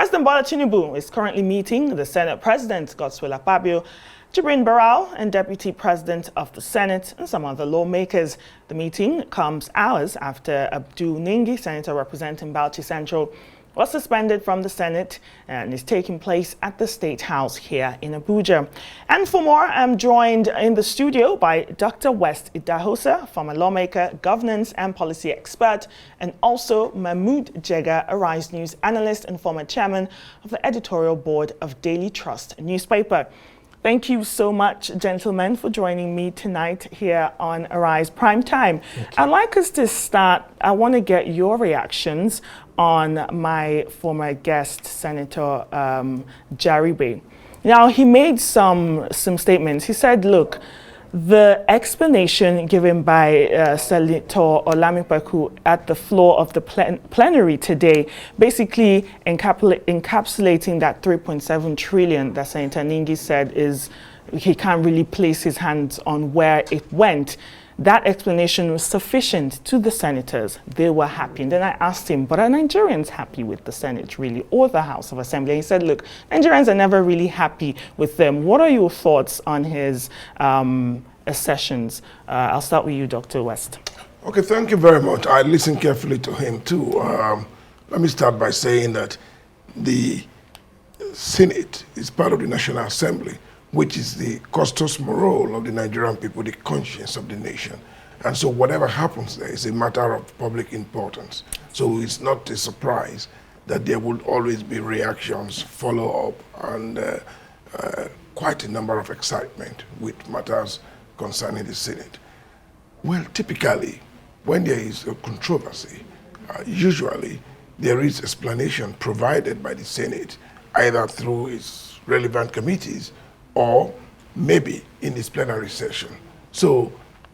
President Bola Tinubu is currently meeting the Senate President, Godswill Akpabio, Jibrin Barau, and Deputy President of the Senate, and some other lawmakers. The meeting comes hours after Abdul Ningi, Senator representing Bauchi Central, was suspended from the Senate and is taking place at the State House here in Abuja. And for more, I'm joined in the studio by Dr. West Idahosa, former lawmaker, governance and policy expert, and also Mahmood Jega, Arise News analyst and former chairman of the editorial board of Daily Trust newspaper. Thank you so much, gentlemen, for joining me tonight here on Arise Prime Time. I'd like us to start. I want to get your reactions on my former guest, Senator Jaribe. Now, he made some statements. He said, look, the explanation given by Senator Lawmaker at the floor of the plenary today, basically encapsulating that 3.7 trillion that Senator Ningi said is he can't really place his hands on where it went. That explanation was sufficient to the senators. They were happy. And then I asked him, but are Nigerians happy with the Senate, really, or the House of Assembly? And he said, look, Nigerians are never really happy with them. What are your thoughts on his assertions? I'll start with you, Dr. West. Okay, thank you very much. I listened carefully to him, too. Let me start by saying that the Senate is part of the National Assembly, which is the custos morale of the Nigerian people, the conscience of the nation. And so whatever happens there is a matter of public importance. So it's not a surprise that there would always be reactions, follow-up, and quite a number of excitement with matters concerning the Senate. Well, typically, when there is a controversy, usually there is explanation provided by the Senate, either through its relevant committees or maybe in its plenary session. So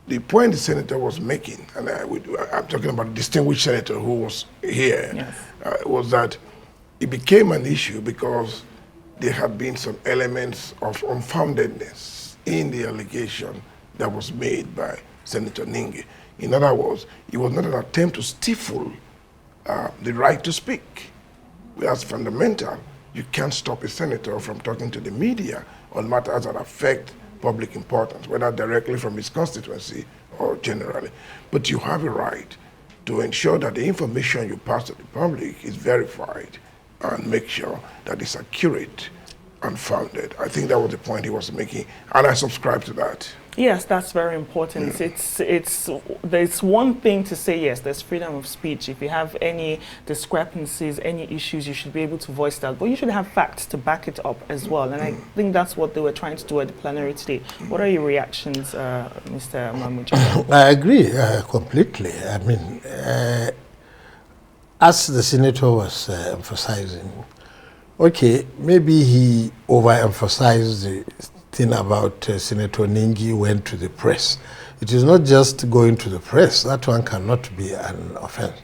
the point the senator was making, and I'm talking about a distinguished senator who was here, yes, was that it became an issue because there had been some elements of unfoundedness in the allegation that was made by Senator Ningi. In other words, it was not an attempt to stifle the right to speak. That's fundamental. You can't stop a senator from talking to the media on matters that affect public importance, whether directly from his constituency or generally. But you have a right to ensure that the information you pass to the public is verified and make sure that it's accurate and founded. I think that was the point he was making, and I subscribe to that. Yes, that's very important. There's one thing to say, yes, there's freedom of speech. If you have any discrepancies, any issues, you should be able to voice that. But you should have facts to back it up as well. And I think that's what they were trying to do at the plenary today. What are your reactions, Mr. Mahmood? I agree completely. I mean, as the senator was emphasizing, okay, maybe he overemphasized the thing about Senator Ningi went to the press. It is not just going to the press. That one cannot be an offense.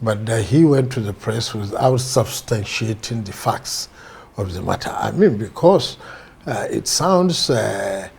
But he went to the press without substantiating the facts of the matter. I mean, because it sounds a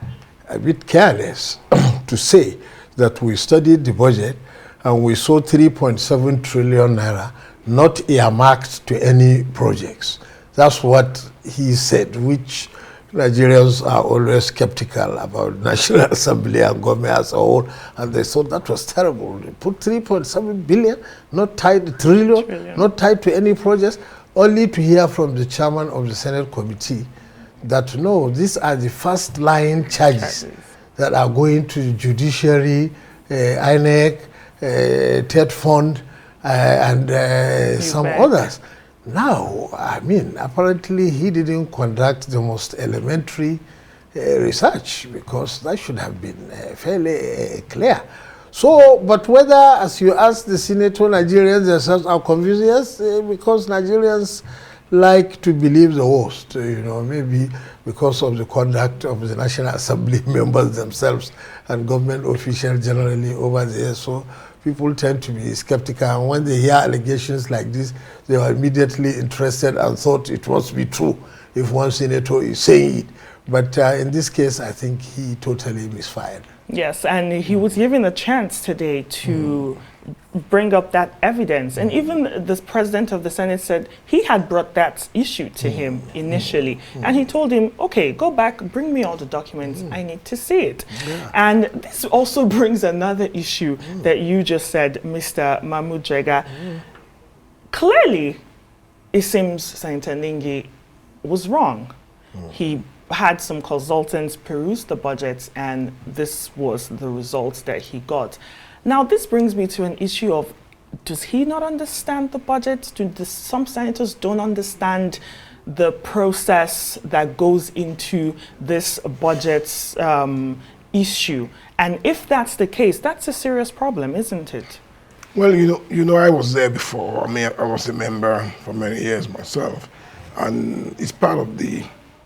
bit careless to say that we studied the budget and we saw 3.7 trillion naira not earmarked to any projects. That's what he said, which Nigerians are always skeptical about National Assembly and government as a whole, and they thought that was terrible. They put 3.7 billion, not tied to trillion, not tied to any projects, only to hear from the chairman of the Senate committee that no, these are the first line charges that are going to the judiciary, INEC, TED Fund, and some others. Now, I mean, apparently he didn't conduct the most elementary research, because that should have been fairly clear. So, but whether, as you asked the senator, Nigerians themselves are confused, yes, because Nigerians like to believe the worst, you know, maybe because of the conduct of the National Assembly members themselves and government officials generally over the years. So people tend to be skeptical, and when they hear allegations like this, they are immediately interested and thought it must be true if one senator is saying it. But in this case, I think he totally misfired. Yes, and he was given a chance today to bring up that evidence. And even the president of the Senate said he had brought that issue to him initially. And he told him, okay, go back, bring me all the documents. I need to see it. Yeah. And this also brings another issue that you just said, Mr. Mahmoud Jega. Clearly, it seems Senator Ningi was wrong. He had some consultants peruse the budgets, and this was the results that he got. Now, this brings me to an issue of, does he not understand the budget? Some senators don't understand the process that goes into this budget issue? And if that's the case, that's a serious problem, isn't it? Well, you know, I was there before. I mean, I was a member for many years myself, and it's part of the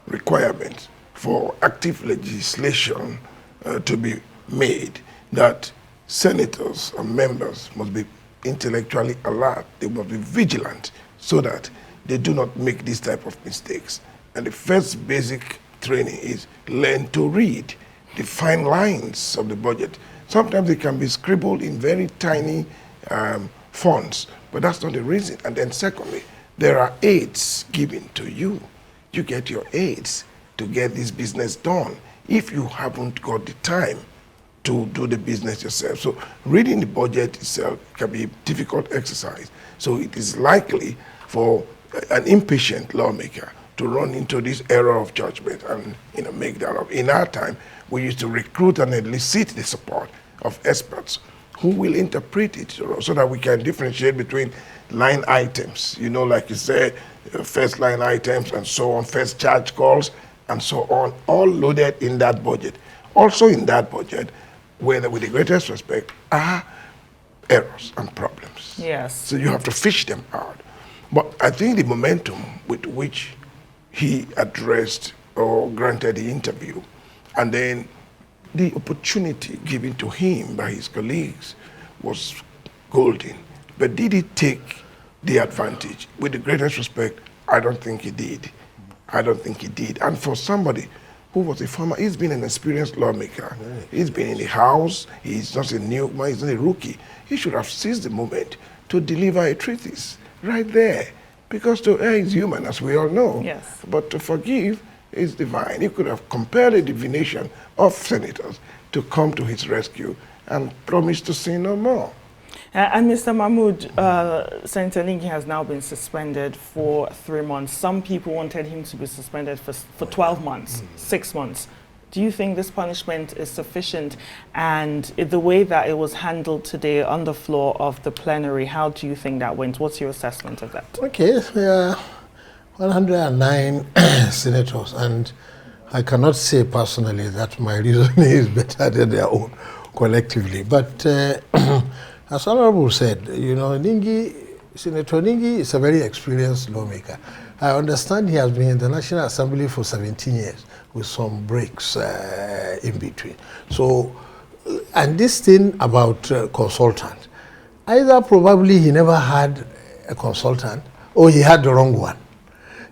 requirement for active legislation to be made that senators and members must be intellectually alert. They must be vigilant so that they do not make this type of mistakes. And the first basic training is learn to read the fine lines of the budget. Sometimes they can be scribbled in very tiny fonts, but that's not the reason. And then secondly, there are aids given to you. You get your aids to get this business done if you haven't got the time to do the business yourself. So reading the budget itself can be a difficult exercise. So it is likely for an impatient lawmaker to run into this error of judgment and make that up. In our time, we used to recruit and elicit the support of experts who will interpret it so that we can differentiate between line items, like you said, first line items and so on, first charge calls and so on, all loaded in that budget. Also in that budget, where with the greatest respect, are errors and problems. Yes. So you have to fish them out. But I think the momentum with which he addressed or granted the interview, and then the opportunity given to him by his colleagues was golden. But did he take the advantage? With the greatest respect, I don't think he did. I don't think he did. And for somebody who was a farmer, he's been an experienced lawmaker. He's been in the House. He's not a newcomer. He's not a rookie. He should have seized the moment to deliver a treatise right there. Because to err is human, as we all know. Yes. But to forgive is divine. He could have compelled a divination of senators to come to his rescue and promise to sin no more. And Mr. Mahmoud, Senator Ningi has now been suspended for 3 months. Some people wanted him to be suspended for 12 months, 6 months. Do you think this punishment is sufficient? And the way that it was handled today on the floor of the plenary, how do you think that went? What's your assessment of that? Okay, there are 109 senators, and I cannot say personally that my reasoning is better than their own collectively. But as Honorable said, Senator Ningi is a very experienced lawmaker. I understand he has been in the National Assembly for 17 years with some breaks in between. So, and this thing about consultant, either probably he never had a consultant or he had the wrong one.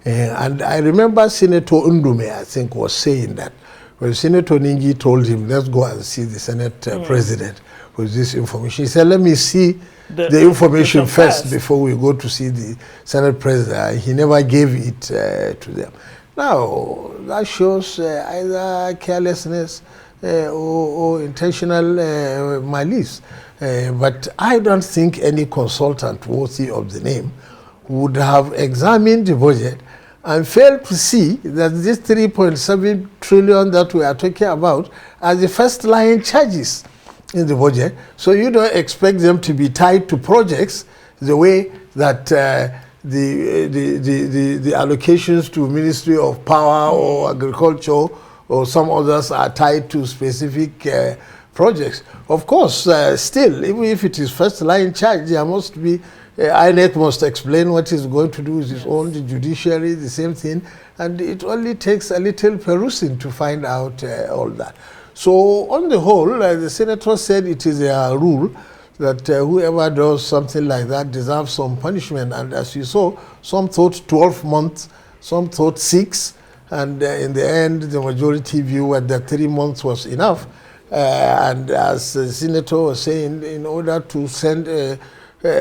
And I remember Senator Ndume, I think, was saying that when Senator Ningi told him, let's go and see the Senate president with this information, he said, let me see the information first before we go to see the Senate president. He never gave it to them. Now, that shows either carelessness or intentional malice. But I don't think any consultant worthy of the name would have examined the budget and failed to see that this 3.7 trillion that we are talking about are the first line charges in the budget. So you don't expect them to be tied to projects the way that the allocations to Ministry of Power or Agriculture or some others are tied to specific projects. Of course, still, even if it is first line charge, there must be INEC must explain what he's going to do with his own, the judiciary, the same thing, and it only takes a little perusing to find out all that. So on the whole, the senator said it is a rule that whoever does something like that deserves some punishment, and as you saw, some thought 12 months, some thought 6, and in the end, the majority view that 3 months was enough. And as the senator was saying, in order to send a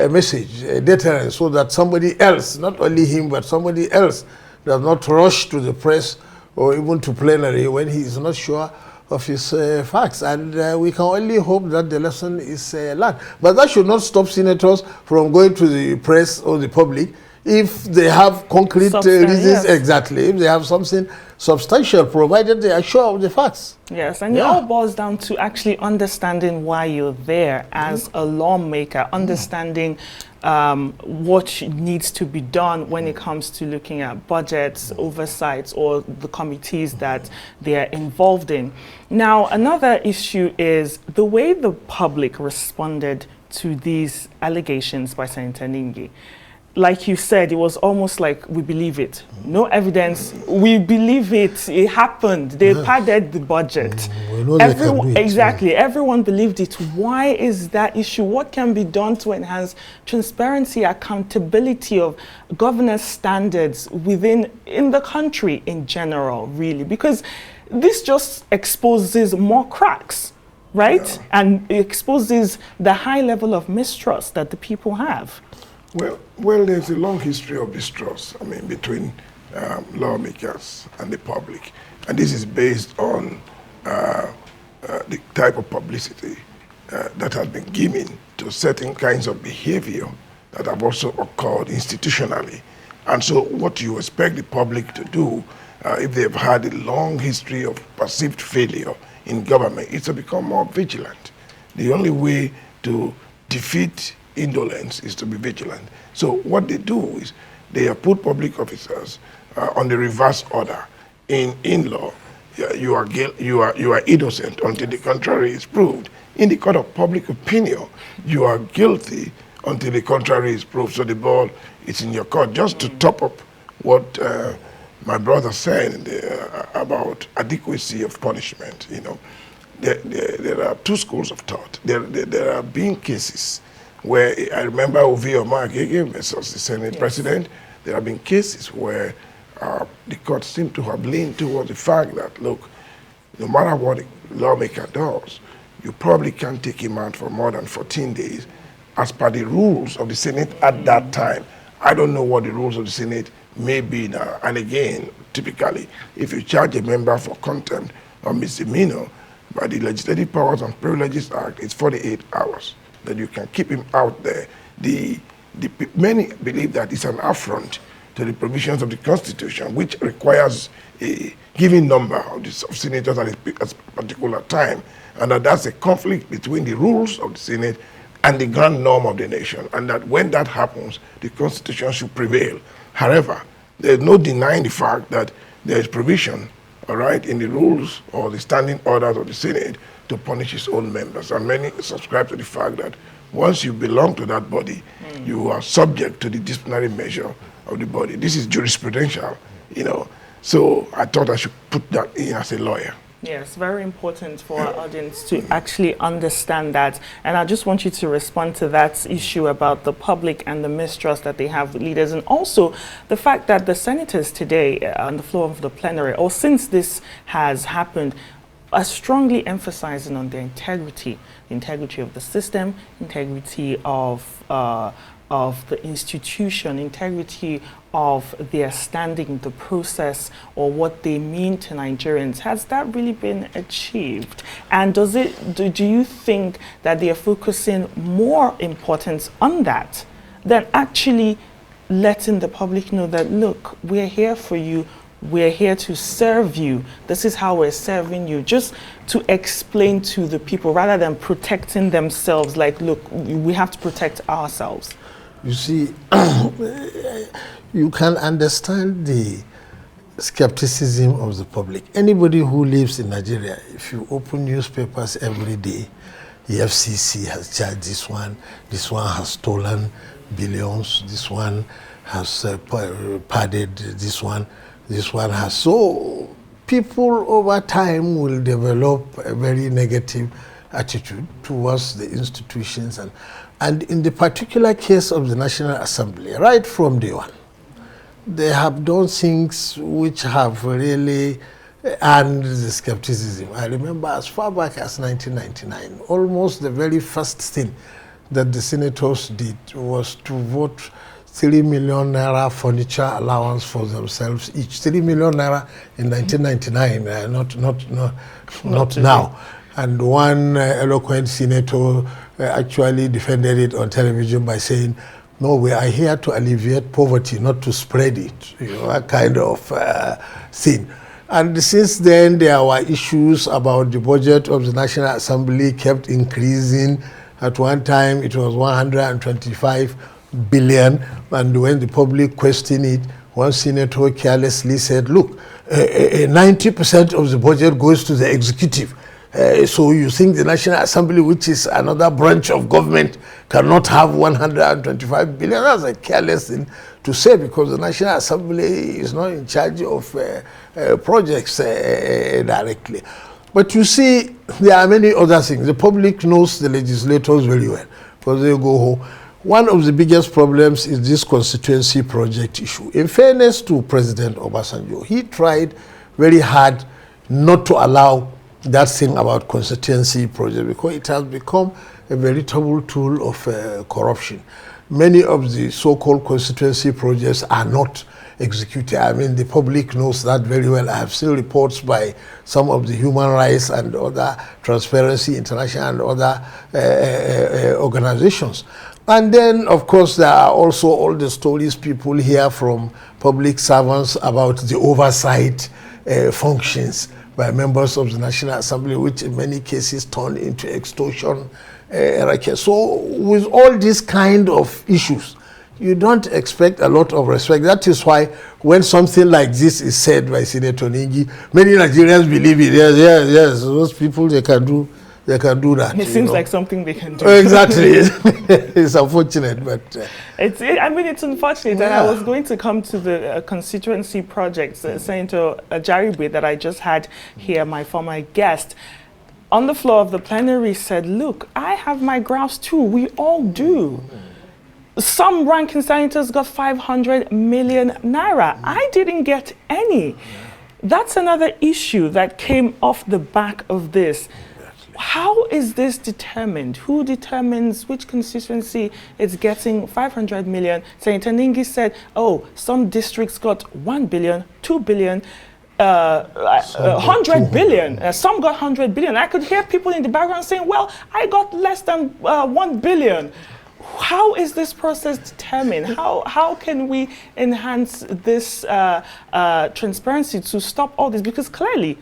message, a deterrence, so that somebody else, not only him, but somebody else, does not rush to the press or even to plenary when he is not sure of his facts. And we can only hope that the lesson is learned. But that should not stop senators from going to the press or the public if they have concrete reasons. Yes. Exactly. If they have something substantial, provided they are sure of the facts. Yes, and it all boils down to actually understanding why you're there as a lawmaker, understanding what needs to be done when it comes to looking at budgets, oversights, or the committees that they are involved in. Now, another issue is the way the public responded to these allegations by Senator Ningi. Like you said, it was almost like, we believe it. No evidence, we believe it. It happened. They padded the budget. We know they can do it, exactly. Everyone believed it. Why is that issue? What can be done to enhance transparency, accountability of governance standards in the country in general, really? Because this just exposes more cracks, right? Yeah. And it exposes the high level of mistrust that the people have. Well, there's a long history of distrust, I mean, between lawmakers and the public. And this is based on the type of publicity that has been given to certain kinds of behavior that have also occurred institutionally. And so what you expect the public to do, if they've had a long history of perceived failure in government, is to become more vigilant. The only way to defeat indolence is to be vigilant. So what they do is they have put public officers on the reverse order. In law, you are innocent until the contrary is proved. In the court of public opinion, you are guilty until the contrary is proved. So the ball is in your court. Just to top up what my brother said about adequacy of punishment, you know, there are two schools of thought. There are being cases where I remember Ovio Magege versus the Senate President. There have been cases where the court seemed to have leaned towards the fact that, look, no matter what a lawmaker does, you probably can't take him out for more than 14 days as per the rules of the Senate at that time. I don't know what the rules of the Senate may be now. And again, typically, if you charge a member for contempt or misdemeanor by the Legislative Powers and Privileges Act, it's 48 hours. That you can keep him out there. Many believe that it's an affront to the provisions of the Constitution, which requires a given number of senators at a particular time, and that's a conflict between the rules of the Senate and the grand norm of the nation, and that when that happens, the Constitution should prevail. However, there's no denying the fact that there is provision, all right, in the rules or the standing orders of the Senate to punish its own members. And many subscribe to the fact that once you belong to that body, you are subject to the disciplinary measure of the body. This is jurisprudential, you know. So I thought I should put that in as a lawyer. Yes, very important for our audience to actually understand that. And I just want you to respond to that issue about the public and the mistrust that they have with leaders, and also the fact that the senators today on the floor of the plenary, or since this has happened, are strongly emphasizing on the integrity of the system, integrity of the institution, integrity of their standing, the process, or what they mean to Nigerians. Has that really been achieved? And do you think that they are focusing more importance on that than actually letting the public know that, look, we're here for you, we're here to serve you, this is how we're serving you, just to explain to the people rather than protecting themselves, like, look, we have to protect ourselves? You see, you can understand the skepticism of the public. Anybody who lives in Nigeria, if you open newspapers every day, the FCC has charged this one has stolen billions, this one has padded this one has. So people over time will develop a very negative attitude towards the institutions, and in the particular case of the National Assembly, right from day one, they have done things which have really and the skepticism. I remember as far back as 1999, almost the very first thing that the senators did was to vote 3 million naira furniture allowance for themselves each. 3 million naira in 1999, not now. And one eloquent senator actually defended it on television by saying, no, we are here to alleviate poverty, not to spread it, that kind of thing. And since then, there were issues about the budget of the National Assembly kept increasing. At one time, it was 125 billion. And when the public questioned it, one senator carelessly said, look, 90% of the budget goes to the executive. So you think the National Assembly, which is another branch of government, cannot have 125 billion? That's a careless thing to say, because the National Assembly is not in charge of projects directly. But you see, there are many other things. The public knows the legislators very well, because they go home. One of the biggest problems is this constituency project issue. In fairness to President Obasanjo, he tried very hard not to allow that thing about constituency project, because it has become a veritable tool of corruption. Many of the so-called constituency projects are not executed. I mean, the public knows that very well. I have seen reports by some of the human rights and other Transparency International and other organizations. And then, of course, there are also all the stories people hear from public servants about the oversight functions by members of the National Assembly, which in many cases turn into extortion. So with all these kind of issues, you don't expect a lot of respect. That is why when something like this is said by Senator Ningi, many Nigerians believe it. Yes, those people, they can do that. It seems like something they can do. Exactly. It's unfortunate, but... it's unfortunate. Yeah. And I was going to come to the constituency projects. Senator Jaribe, that I just had here, my former guest, on the floor of the plenary said, look, I have my grouse too. We all do. Some ranking senators got 500 million naira. I didn't get any. That's another issue that came off the back of this. How is this determined? Who determines which constituency is getting 500 million? Senator Ningi said, oh, some districts got 1 billion, 2 billion, 100 billion. Some got 100 billion. I could hear people in the background saying, well, I got less than 1 billion. How is this process determined? How can we enhance this transparency to stop all this? Because clearly,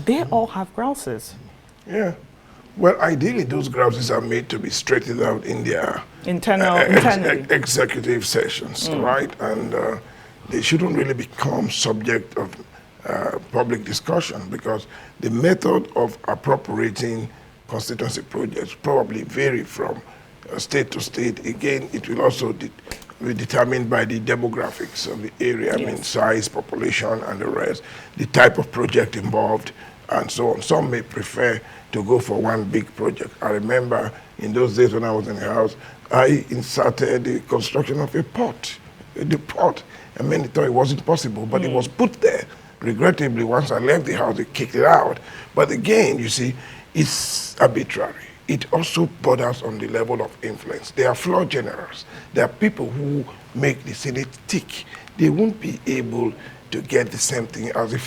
they all have grouses. Yeah. Well, ideally, those grouses are made to be straightened out in their internally. Executive sessions, right? And they shouldn't really become subject of public discussion, because the method of appropriating constituency projects probably vary from state to state. Again, it will also be determined by the demographics of the area, I mean, size, population, and the rest, the type of project involved, and so on. Some may prefer to go for one big project. I remember in those days when I was in the House, I inserted the construction of a port, the port. I mean, thought it wasn't possible, but it was put there. Regrettably, once I left the House, they kicked it out. But again, you see, it's arbitrary. It also borders on the level of influence. They are floor generals. There are people who make the Senate tick. They won't be able to get the same thing as the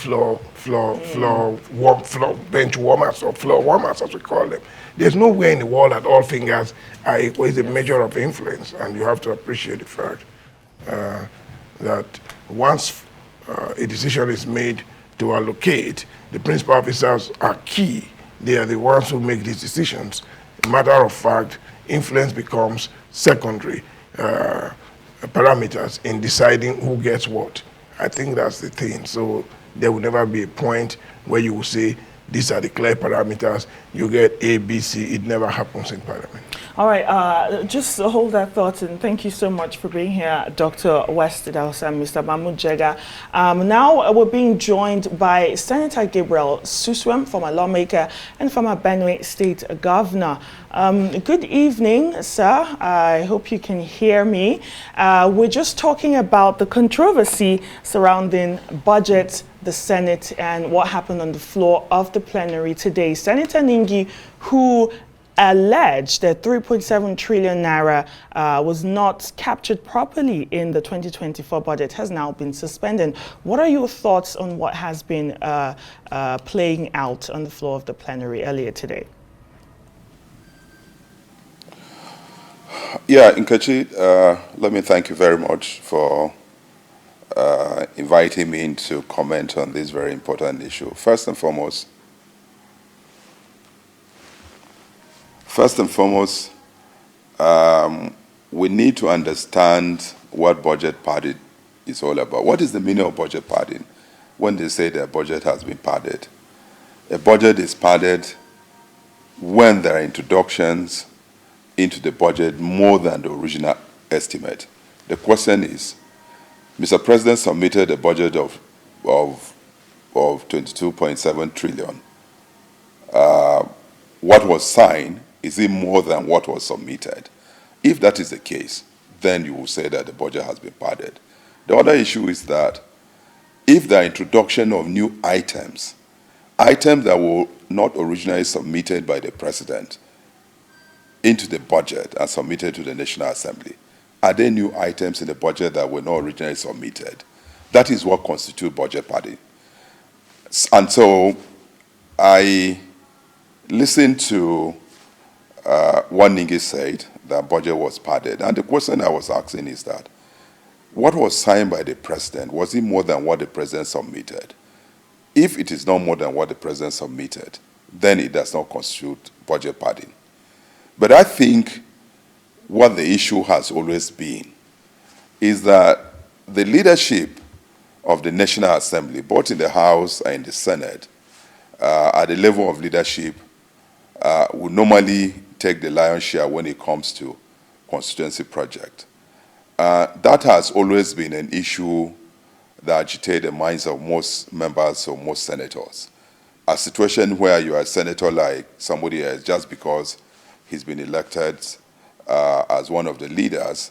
bench warmers or floor warmers, as we call them. There's nowhere in the world that all fingers are equal. It's a measure of influence, and you have to appreciate the fact that once a decision is made to allocate, the principal officers are key. They are the ones who make these decisions. Matter of fact, influence becomes secondary parameters in deciding who gets what. I think that's the thing. So there will never be a point where you will say, these are the clear parameters, you get A, B, C. It never happens in Parliament. All right, just hold that thought, and thank you so much for being here, Dr. West Idahosa and Mr. Mahmood Jega. Now we're being joined by Senator Gabriel Suswam, former lawmaker and former Benue State Governor. Good evening, sir. I hope you can hear me. We're just talking about the controversy surrounding budget, the Senate, and what happened on the floor of the plenary today. Senator Ningi, who alleged that 3.7 trillion naira was not captured properly in the 2024 budget, has now been suspended. What are your thoughts on what has been playing out on the floor of the plenary earlier today? Yeah, Nkechi, let me thank you very much for inviting me in to comment on this very important issue. First and foremost, we need to understand what budget padding is all about. What is the meaning of budget padding when they say that budget has been padded? A budget is padded when there are introductions into the budget more than the original estimate. The question is, Mr. President submitted a budget of 22.7 trillion. What was signed, is it more than what was submitted? If that is the case, then you will say that the budget has been padded. The other issue is that if the introduction of new items that were not originally submitted by the President into the budget and submitted to the National Assembly, are there new items in the budget that were not originally submitted? That is what constitutes budget padding. And so I listened to what Ningi said, that budget was padded. And the question I was asking is that, what was signed by the President, was it more than what the President submitted? If it is not more than what the President submitted, then it does not constitute budget padding. But I think what the issue has always been is that the leadership of the National Assembly, both in the House and in the Senate, at the level of leadership, would normally take the lion's share when it comes to constituency project. That has always been an issue that agitates the minds of most members or most senators. A situation where you are a senator like somebody else, just because he's been elected as one of the leaders,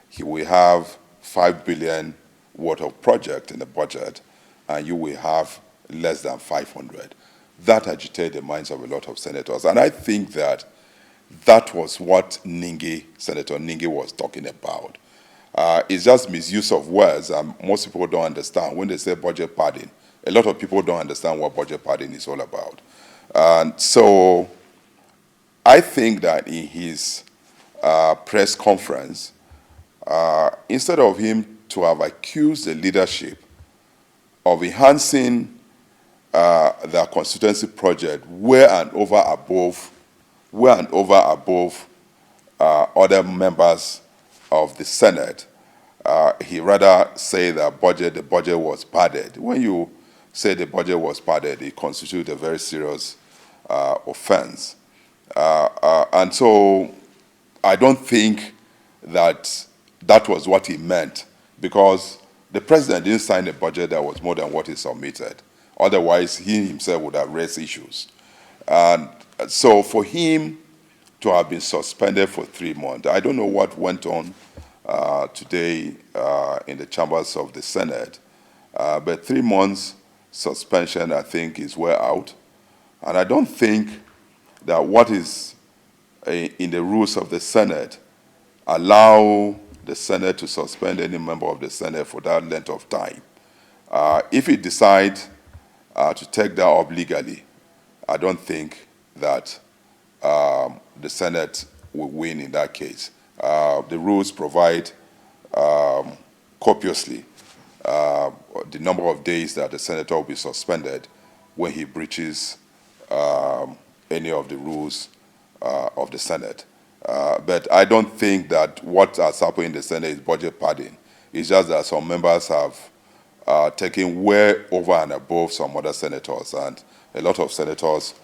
he will have 5 billion worth of project in the budget, and you will have less than 500. That agitated the minds of a lot of senators. And I think that that was what Senator Ningi was talking about. It's just misuse of words, and most people don't understand. When they say budget padding, a lot of people don't understand what budget padding is all about. And so I think that in his press conference, instead of him to have accused the leadership of enhancing their constituency project where and over above other members of the Senate, he rather say that the budget was padded. When you say the budget was padded, it constitutes a very serious offense. And so I don't think that that was what he meant, because the President didn't sign a budget that was more than what he submitted. Otherwise, he himself would have raised issues. And so for him to have been suspended for 3 months, I don't know what went on today in the chambers of the Senate, but 3 months suspension, I think, is well out. And I don't think that what is in the rules of the Senate allow the Senate to suspend any member of the Senate for that length of time. If it decides to take that up legally, I don't think that the Senate will win in that case. The rules provide copiously the number of days that the senator will be suspended when he breaches any of the rules of the Senate. But I don't think that what has happened in the Senate is budget padding. It's just that some members have taken way over and above some other senators, and a lot of senators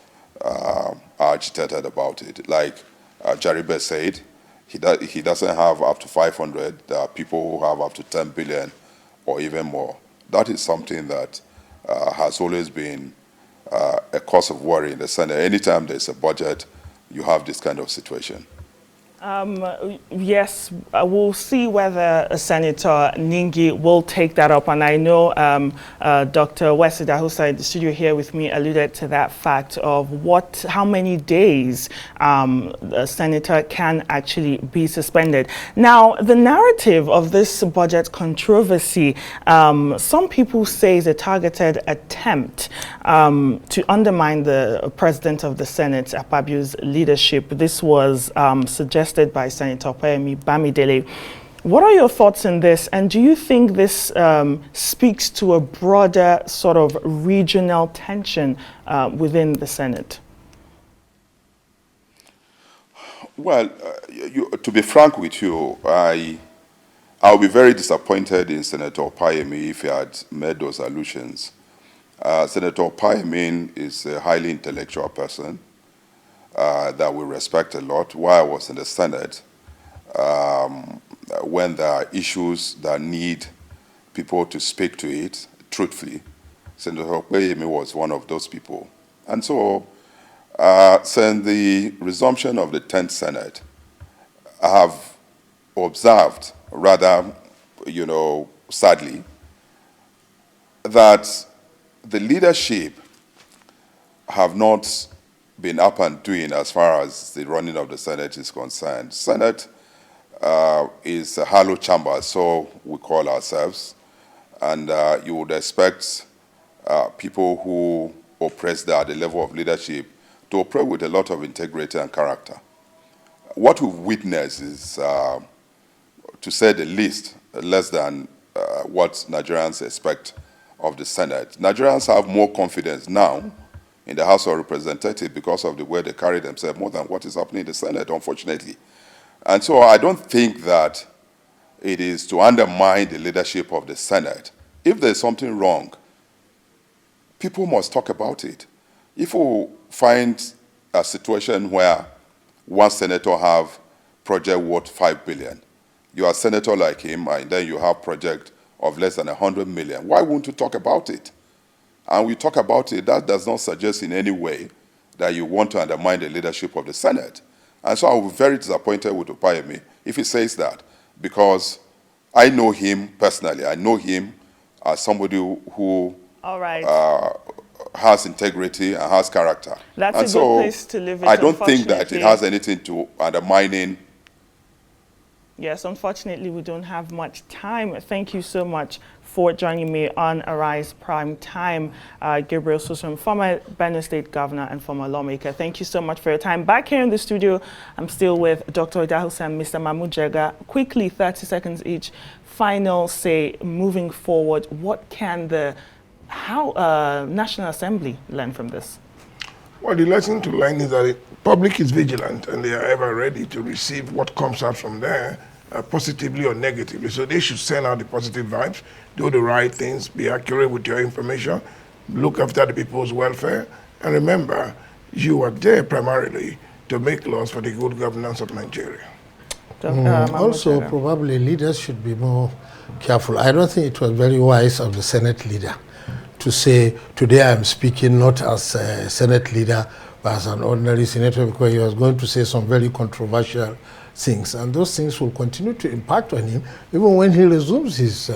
agitated about it. Like Jaribe said, he doesn't have up to 500. There are people who have up to 10 billion or even more. That is something that has always been a cause of worry in the Senate. Anytime there's a budget, you have this kind of situation. Yes, we'll see whether Senator Ningi will take that up. And I know Dr. Idahosa in the studio here with me alluded to that fact of how many days the senator can actually be suspended. Now, the narrative of this budget controversy, some people say is a targeted attempt to undermine the president of the Senate, Akpabio's leadership. This was suggested by Senator Opeyemi Bamidele. What are your thoughts on this, and do you think this speaks to a broader sort of regional tension within the Senate? Well, to be frank with you, I'll be very disappointed in Senator Opeyemi if he had made those allusions. Senator Opeyemi is a highly intellectual person that we respect a lot. While I was in the Senate, when there are issues that need people to speak to it truthfully, Senator Opeyemi was one of those people. And so, since the resumption of the 10th Senate, I have observed, rather, sadly, that the leadership have not been up and doing as far as the running of the Senate is concerned. Senate is a hollow chamber, so we call ourselves, and you would expect people who oppress at the level of leadership to operate with a lot of integrity and character. What we've witnessed is, to say the least, less than what Nigerians expect of the Senate. Nigerians have more confidence now in the House of Representatives because of the way they carry themselves more than what is happening in the Senate, unfortunately. And so I don't think that it is to undermine the leadership of the Senate. If there's something wrong, people must talk about it. If we find a situation where one senator have project worth 5 billion, you are a senator like him, and then you have project of less than 100 million, why won't you talk about it? And we talk about it, that does not suggest in any way that you want to undermine the leadership of the Senate. And so I will be very disappointed with Opeyemi if he says that, because I know him personally. I know him as somebody who has integrity and has character. That's and a so good place to live it, I don't think that it has anything to undermining. Yes, unfortunately, we don't have much time. Thank you so much for joining me on Arise Prime Time. Gabriel Suswam, former Benue State Governor and former lawmaker. Thank you so much for your time. Back here in the studio, I'm still with Dr. Idahosa and Mr. Jega. Quickly, 30 seconds each. Final say, moving forward, what can the National Assembly learn from this? Well, the lesson to learn is that the public is vigilant and they are ever ready to receive what comes out from there, positively or negatively. So they should send out the positive vibes, do the right things, be accurate with your information, look after the people's welfare, and remember, you are there primarily to make laws for the good governance of Nigeria. Also, probably leaders should be more careful. I don't think it was very wise of the Senate leader to say, today I'm speaking not as a Senate leader, but as an ordinary senator, because he was going to say some very controversial things. And those things will continue to impact on him, even when he resumes his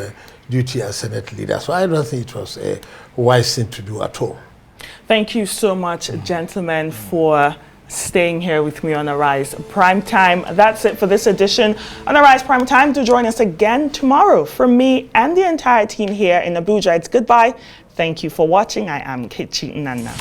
duty as Senate leader. So I don't think it was a wise thing to do at all. Thank you so much, gentlemen, for staying here with me on Arise Prime Time. That's it for this edition on Arise Prime Time. Do join us again tomorrow. From me and the entire team here in Abuja, it's goodbye. Thank you for watching. I am Kichi Nana.